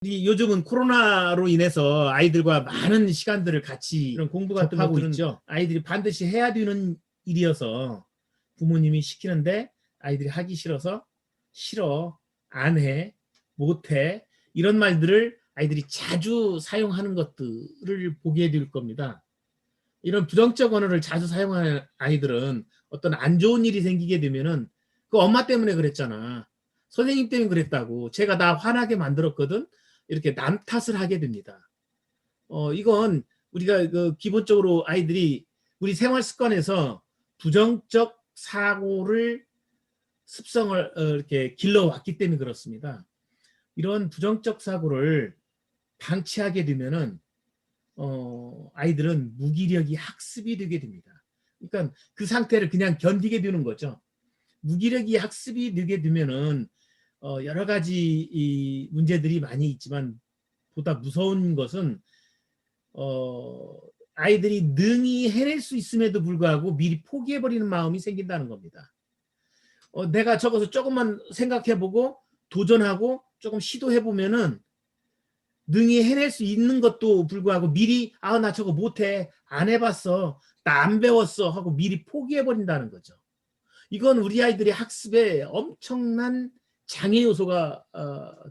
요즘은 코로나로 인해서 아이들과 많은 시간들을 같이 이런 공부 같은 접하고 것들은 있죠. 아이들이 반드시 해야 되는 일이어서 부모님이 시키는데 아이들이 하기 싫어서 싫어, 안 해, 못 해, 이런 말들을 아이들이 자주 사용하는 것들을 보게 될 겁니다. 이런 부정적 언어를 자주 사용하는 아이들은 어떤 안 좋은 일이 생기게 되면은 그 엄마 때문에 그랬잖아, 선생님 때문에 그랬다고, 제가 나 화나게 만들었거든, 이렇게 남 탓을 하게 됩니다. 이건 우리가 그 기본적으로 아이들이 우리 생활 습관에서 부정적 사고를 습성을 이렇게 길러왔기 때문에 그렇습니다. 이런 부정적 사고를 방치하게 되면은 아이들은 무기력이 학습이 되게 됩니다. 그러니까 그 상태를 그냥 견디게 되는 거죠. 무기력이 학습이 되게 되면은 여러 가지 이 문제들이 많이 있지만 보다 무서운 것은 아이들이 능히 해낼 수 있음에도 불구하고 미리 포기해버리는 마음이 생긴다는 겁니다. 내가 적어서 조금만 생각해보고 도전하고 조금 시도해보면은 능히 해낼 수 있는 것도 불구하고 미리 나 저거 못해, 안 해봤어, 나 안 배웠어 하고 미리 포기해버린다는 거죠. 이건 우리 아이들의 학습에 엄청난 장애 요소가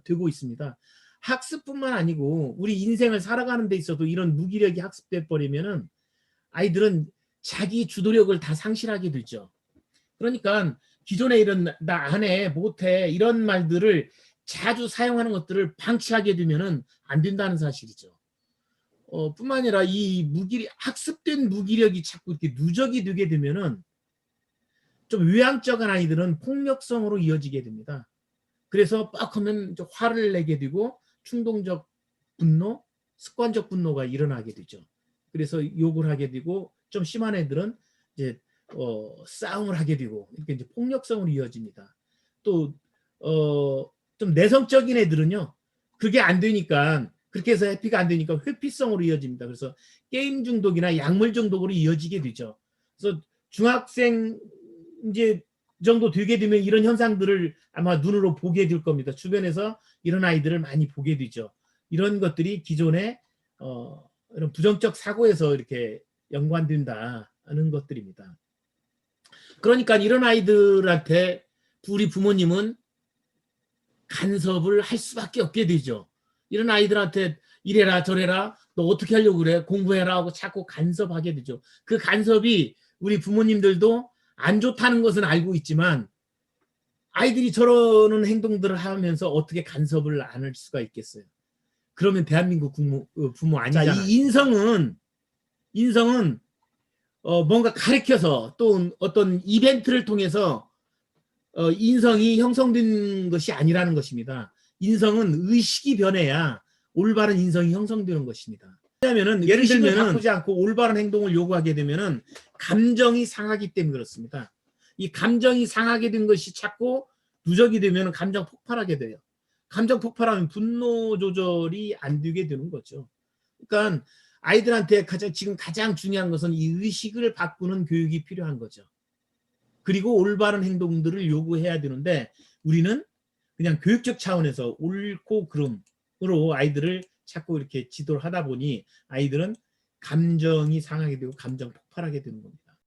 되고 있습니다. 학습뿐만 아니고 우리 인생을 살아가는 데 있어도 이런 무기력이 학습돼 버리면은 아이들은 자기 주도력을 다 상실하게 되죠. 그러니까 기존에 이런 나 안 해, 못해, 이런 말들을 자주 사용하는 것들을 방치하게 되면은 안 된다는 사실이죠. 뿐만 아니라 이 학습된 무기력이 자꾸 이렇게 누적이 되게 되면은 좀 외향적인 아이들은 폭력성으로 이어지게 됩니다. 그래서 빡 하면 화를 내게 되고 충동적 분노, 습관적 분노가 일어나게 되죠. 그래서 욕을 하게 되고, 좀 심한 애들은 이제 싸움을 하게 되고, 이렇게 이제 폭력성으로 이어집니다. 또 좀 내성적인 애들은요, 그게 안 되니까, 그렇게 해서 해피가 안 되니까 회피성으로 이어집니다. 그래서 게임 중독이나 약물 중독으로 이어지게 되죠. 그래서 중학생 이제 정도 되게 되면 이런 현상들을 아마 눈으로 보게 될 겁니다. 주변에서 이런 아이들을 많이 보게 되죠. 이런 것들이 기존의 이런 부정적 사고에서 이렇게 연관된다는 것들입니다. 그러니까 이런 아이들한테 우리 부모님은 간섭을 할 수밖에 없게 되죠. 이런 아이들한테 이래라 저래라, 너 어떻게 하려고 그래, 공부해라 하고 자꾸 간섭하게 되죠. 그 간섭이 우리 부모님들도 안 좋다는 것은 알고 있지만 아이들이 저러는 행동들을 하면서 어떻게 간섭을 안 할 수가 있겠어요. 그러면 대한민국 부모 아니잖아요. 자, 이 인성은 뭔가 가르쳐서 또 어떤 이벤트를 통해서 인성이 형성된 것이 아니라는 것입니다. 인성은 의식이 변해야 올바른 인성이 형성되는 것입니다. 왜냐하면 예를 들면 바꾸지 않고 올바른 행동을 요구하게 되면은 감정이 상하기 때문에 그렇습니다. 이 감정이 상하게 된 것이 자꾸 누적이 되면 감정 폭발하게 돼요. 감정 폭발하면 분노 조절이 안 되게 되는 거죠. 그러니까 아이들한테 지금 가장 중요한 것은 이 의식을 바꾸는 교육이 필요한 거죠. 그리고 올바른 행동들을 요구해야 되는데 우리는 그냥 교육적 차원에서 옳고 그름으로 아이들을 자꾸 이렇게 지도를 하다 보니 아이들은 감정이 상하게 되고 감정 폭발하게 되는 겁니다.